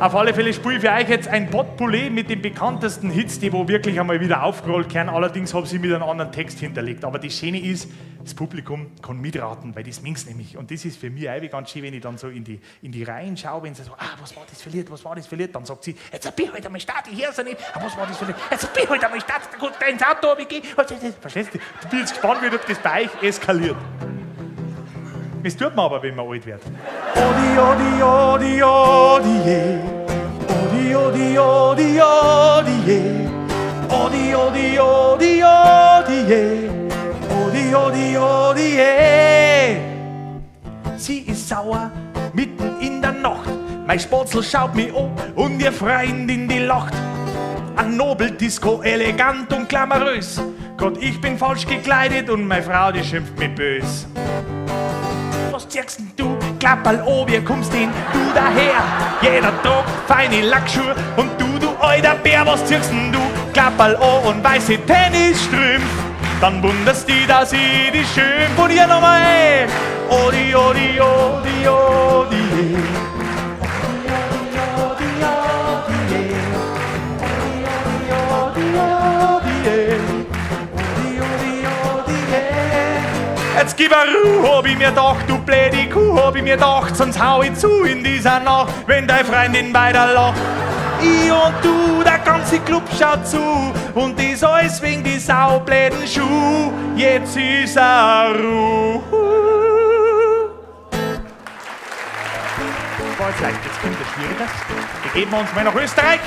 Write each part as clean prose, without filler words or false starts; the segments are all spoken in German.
Auf alle Fälle spiele ich für euch jetzt ein Potpourri mit den bekanntesten Hits, die wo wirklich einmal wieder aufgerollt werden. Allerdings habe ich sie mit einem anderen Text hinterlegt. Aber das Schöne ist, das Publikum kann mitraten, weil das mingt nämlich. Und das ist für mich auch ganz schön, wenn ich dann so in die Reihen schaue, wenn sie so, was war das für Lied, was war das für Lied? Dann sagt sie, jetzt bin ich halt einmal Start, ich höre sie nicht. Was war das für Lied? Jetzt bin ich halt einmal Start, gut, da ins Auto, ich gehe. Verstehst du? Ich bin jetzt gespannt, wie das bei euch eskaliert. Das tut man aber, wenn man alt wird. Odi, odi, odi, odi, je. Odi, odi, odi, odi, je. Odi, odi, odi, odi, je. Odi, odi, odi, je. Sie ist sauer, mitten in der Nacht. Mein Spatzel schaut mich an und ihr Freundin, die lacht. Ein Nobeldisco, elegant und glamourös. Gott, ich bin falsch gekleidet und meine Frau, die schimpft mich bös. Was ziehst denn du? Klapperl an, wie kommst denn du daher? Jeder tragt feine Lackschuhe und du alter Bär, was ziehst denn du? Klapperl an und weiße Tennisstrümpf. Dann wunderst du, dass ich die schön von dir nochmal hey. Odi, odi, odi, odi, Jetzt gib a Ruhe, hab ich mir gedacht, du blöde Kuh, hab ich mir gedacht, sonst hau ich zu in dieser Nacht, wenn deine Freundin weiter lacht. Ich und du, der ganze Club schaut zu und das alles wegen die saubläden Schuh. Jetzt ist a Ruhe. Das war jetzt leicht, jetzt kommt das Schwieriges. Begeben wir uns mal nach Österreich.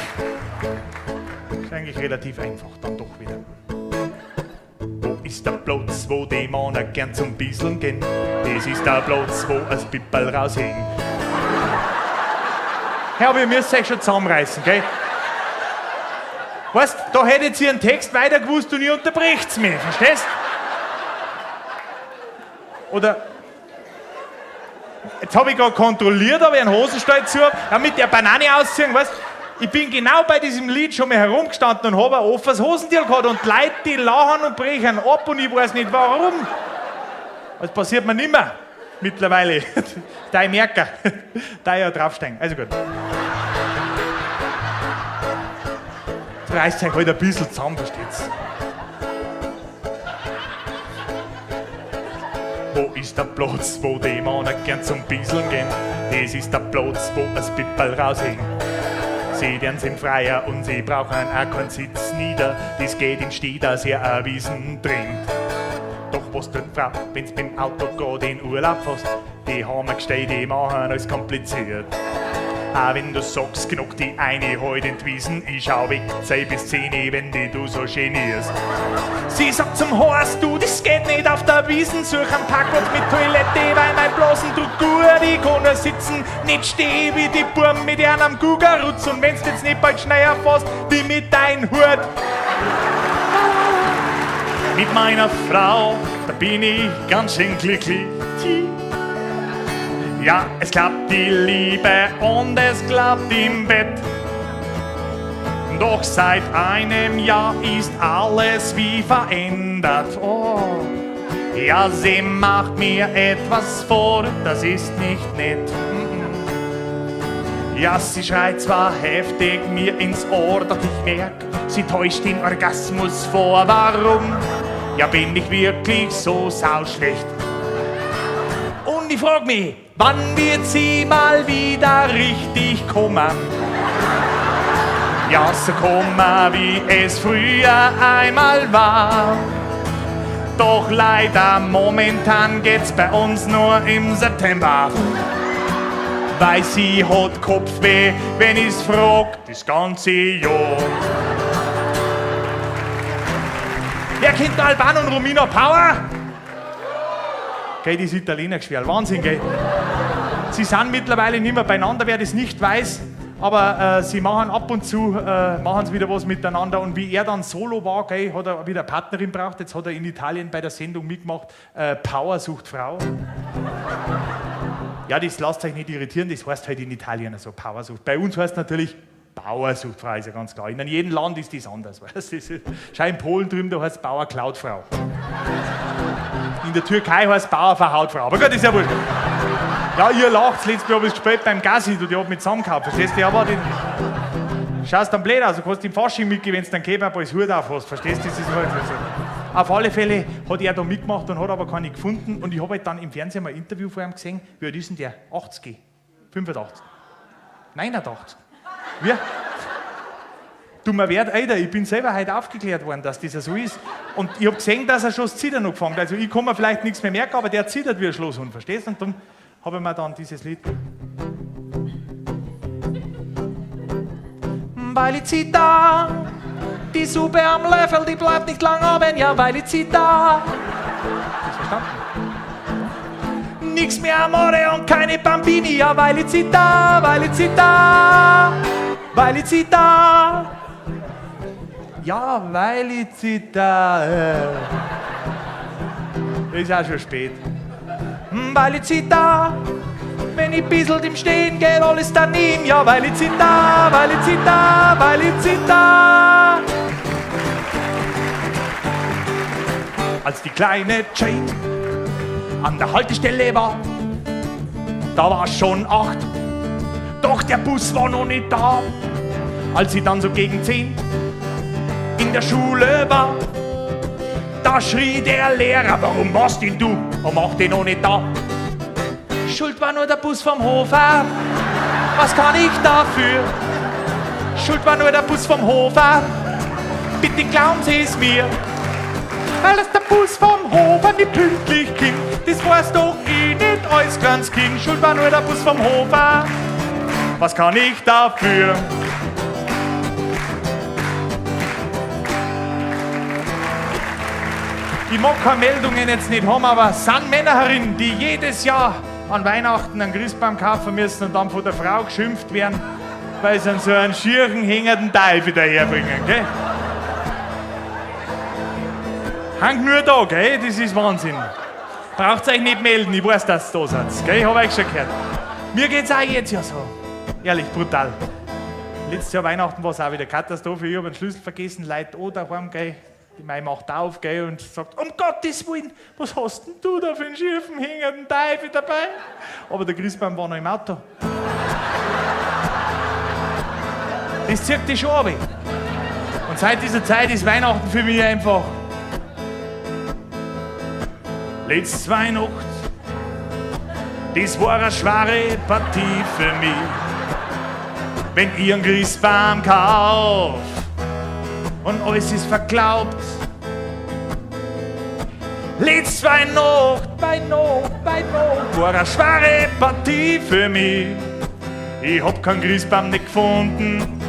Das ist eigentlich relativ einfach, dann doch wieder. Ist der Platz, wo die Männer gern zum Bisseln gehen. Das ist der Platz, wo das Pipperl raushängen. Ja, aber ihr müsst euch schon zusammenreißen, gell? Weißt, da hättet ihr einen Text weiter gewusst und ihr unterbricht's mich, verstehst? Oder... Jetzt habe ich gerade kontrolliert, ob ich einen Hosenstall zu habe, damit der Banane ausziehen, weißt? Ich bin genau bei diesem Lied schon mal herumgestanden und habe ein offenes Hosentier gehabt und Leute, die lachen und brechen ab und ich weiß nicht warum. Das passiert mir nicht mehr mittlerweile. Dein Merker, da ja draufsteigen. Also gut. Jetzt reißt euch halt ein bisschen zusammen, versteht's? Wo ist der Platz, wo die Männer gern zum Bisseln gehen? Das ist der Platz, wo das Pipperl raushängt. Sie sind freier und sie brauchen auch keinen Sitz nieder. Das geht in Steh, dass ihr ein Wiesen trinkt. Doch was tut Frau, wenn's mit dem Auto gerade in Urlaub fährst? Die haben ein Gesteh, die machen alles kompliziert. Auch wenn du sagst, knack die eine heute in die Wiesen, ich schau weg 10 bis 10, wenn du so genierst. Sie sagt zum Horst, du, das geht nicht auf der Wiesen, such einen Parkplatz mit Toilette, weil mein Blasen tut gut, ich kann nur sitzen, nicht stehen wie die Burm mit einem Gugarutz und wenn's jetzt nicht bald schneller fährst, wie mit dein Hut. Mit meiner Frau, da bin ich ganz schön glücklich. Ja, es klappt die Liebe und es klappt im Bett. Doch seit einem Jahr ist alles wie verändert. Oh, ja, sie macht mir etwas vor, das ist nicht nett. Ja, sie schreit zwar heftig mir ins Ohr, doch ich merk, sie täuscht den Orgasmus vor. Warum? Ja, bin ich wirklich so sauschlecht? Und ich frag mich, wann wird sie mal wieder richtig kommen? Ja, so kommen, wie es früher einmal war. Doch leider momentan geht's bei uns nur im September. Weil sie hat Kopfweh, wenn ich's frag, das ganze Jahr. Wer kennt Alban und Romina Power? Gell, das Italiener geschwärmt. Wahnsinn, gell? Sie sind mittlerweile nicht mehr beieinander, wer das nicht weiß. Aber sie machen ab und zu machen sie wieder was miteinander. Und wie er dann solo war, gell, hat er wieder eine Partnerin braucht. Jetzt hat er in Italien bei der Sendung mitgemacht. Power sucht Frau. Ja, das lasst euch nicht irritieren, das heißt halt in Italien so Power sucht. Bei uns heißt es natürlich Bauer sucht Frau, ist ja ganz klar. In jedem Land ist das anders. Weißt du? Schau in Polen drüben, da heißt es Bauer klaut Frau. In der Türkei heißt es Bauer verhaut Frau. Aber Gott, ist ja wurscht. Ja, ihr lacht, letztes Mal habe ich gespielt beim Gassi, du, die hat mich zusammengekauft, verstehst du? Aber den schaust dann blöd aus, du kannst im Fasching mitgehen, wenn du dann Kebab als Hut aufhast, verstehst du? Das ist halt so. Auf alle Fälle hat er da mitgemacht und hat aber keine gefunden und ich habe halt dann im Fernsehen mal ein Interview von ihm gesehen, wie alt ist denn der? 80? 85? 89? Wie? Du, man wird älter, ich bin selber heute aufgeklärt worden, dass das ja so ist. Und ich habe gesehen, dass er schon das Zittern angefangen hat. Also ich kann mir vielleicht nichts mehr merken, aber der zittert wie ein Schlosshund, verstehst du? Und dann habe ich mir dann dieses Lied. Weil ich zitter, die Suppe am Löffel, die bleibt nicht lang oben, ja, weil ich zitter. Hast du verstanden? Nix mehr Amore und keine Bambini, ja, weil ich zitter, weil ich zitter, weil ich zitter. Ja, weil ich zitter. Ist auch schon spät. Weil ich zitter, wenn ich bisselt im Stehen geht, alles daneben. Ja, weil ich zitter, weil ich zitter, weil ich zitter. Als die kleine Jane an der Haltestelle war, da war es schon 8. Doch der Bus war noch nicht da. Als sie dann so gegen 10 in der Schule war, da schrie der Lehrer, warum warst denn du? Warum macht den noch nicht da? Schuld war nur der Bus vom Hofer, was kann ich dafür? Schuld war nur der Bus vom Hofer, bitte glauben Sie es mir. Weil das der Bus vom Hofer nicht pünktlich ging, das war's doch eh nicht als kleines Kind. Schuld war nur der Bus vom Hofer, was kann ich dafür? Ich mag keine Meldungen jetzt nicht haben, aber es sind Männer herin, die jedes Jahr an Weihnachten einen Christbaum kaufen müssen und dann von der Frau geschimpft werden, weil sie so einen schieren, hängenden Teufel daherbringen, gell? Hängt nur da, gell? Das ist Wahnsinn. Braucht euch nicht melden, ich weiß, dass ihr da seid, gell? Ich habe euch schon gehört. Mir geht's auch jetzt ja so. Ehrlich, brutal. Letztes Jahr Weihnachten war es auch wieder Katastrophe. Ich habe den Schlüssel vergessen, Leute daheim, gell? Die Mai macht auf, gell, und sagt, um Gottes Willen, was hast denn du da für einen schiefen, hängenden Teufel dabei? Aber der Christbaum war noch im Auto. Das zieht die schon ab. Und seit dieser Zeit ist Weihnachten für mich einfach. Letzte Weihnacht, das war eine schwere Partie für mich. Wenn ich einen Christbaum kauf und alles ist verglaubt. Letzte Weihnacht, war eine schwere Partie für mich. Ich hab keinen Christbaum nicht gefunden.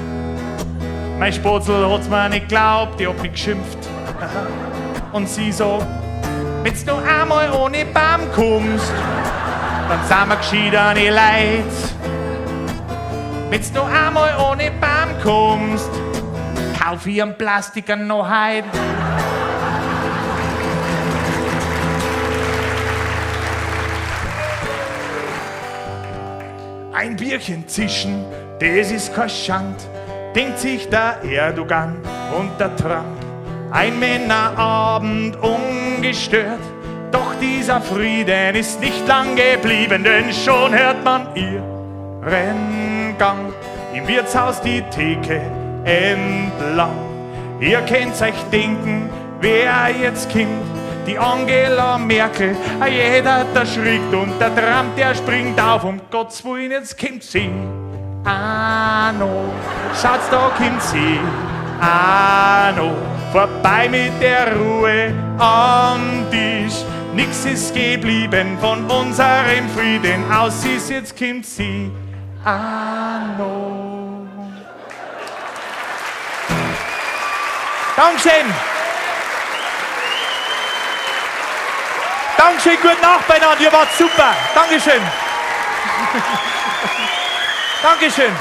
Mein Spatzel hat's mir nicht geglaubt, ich hab mich geschimpft. Und sie sagt, wenn's noch einmal ohne Baum kommst, dann sind wir geschiedene Leid. Wenn's noch einmal ohne Baum kommst, kauf ich einen Plastiker noch heut. Ein Bierchen zischen, das ist kein Schand, denkt sich der Erdogan und der Trump. Ein Männerabend ungestört, doch dieser Frieden ist nicht lang geblieben, denn schon hört man ihren Gang im Wirtshaus die Theke entlang. Ihr könnt euch denken, wer jetzt kommt, die Angela Merkel, jeder der schrickt und der Trump, der springt auf, um Gottes Willen, jetzt kommt sie. Ah no, schaut's, da kommt sie. Ah no, vorbei mit der Ruhe am Tisch. Nix ist geblieben von unserem Frieden, aus ist, jetzt kommt sie. Ah no. Dankeschön. Dankeschön, gute Nacht beieinander, ihr wart super. Dankeschön. Dankeschön.